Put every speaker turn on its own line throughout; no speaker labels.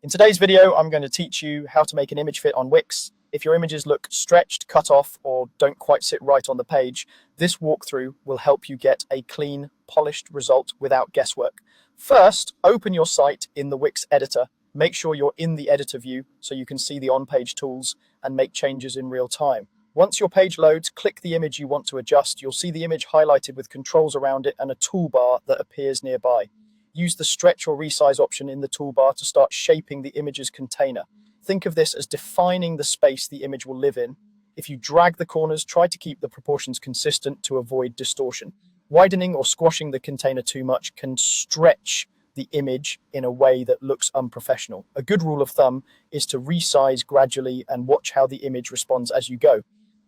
In today's video, I'm going to teach you how to make an image fit on Wix. If your images look stretched, cut off, or don't quite sit right on the page, this walkthrough will help you get a clean, polished result without guesswork. First, open your site in the Wix editor. Make sure you're in the editor view so you can see the on-page tools and make changes in real time. Once your page loads, click the image you want to adjust. You'll see the image highlighted with controls around it and a toolbar that appears nearby. Use the stretch or resize option in the toolbar to start shaping the image's container. Think of this as defining the space the image will live in. If you drag the corners, try to keep the proportions consistent to avoid distortion. Widening or squashing the container too much can stretch the image in a way that looks unprofessional. A good rule of thumb is to resize gradually and watch how the image responds as you go.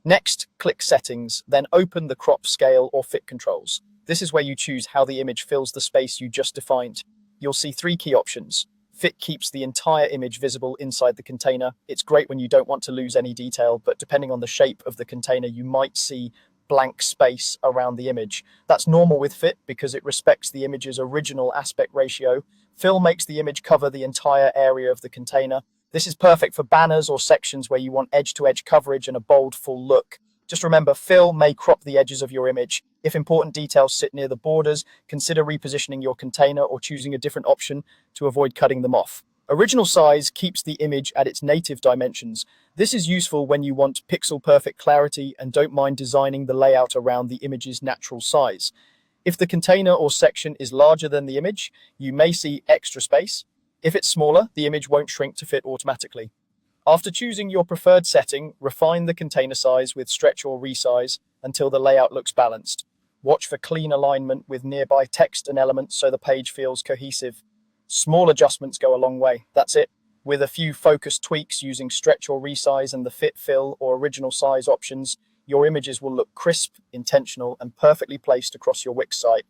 Next, click Settings, then open the crop, scale, or fit controls. This is where you choose how the image fills the space you just defined. You'll see three key options. Fit keeps the entire image visible inside the container. It's great when you don't want to lose any detail, but depending on the shape of the container, you might see blank space around the image. That's normal with Fit because it respects the image's original aspect ratio. Fill makes the image cover the entire area of the container. This is perfect for banners or sections where you want edge-to-edge coverage and a bold, full look. Just remember, fill may crop the edges of your image. If important details sit near the borders, consider repositioning your container or choosing a different option to avoid cutting them off. Original size keeps the image at its native dimensions. This is useful when you want pixel-perfect clarity and don't mind designing the layout around the image's natural size. If the container or section is larger than the image, you may see extra space. If it's smaller, the image won't shrink to fit automatically. After choosing your preferred setting, refine the container size with stretch or resize until the layout looks balanced. Watch for clean alignment with nearby text and elements so the page feels cohesive. Small adjustments go a long way. That's it. With a few focused tweaks using stretch or resize and the fit, fill, or original size options, your images will look crisp, intentional, and perfectly placed across your Wix site.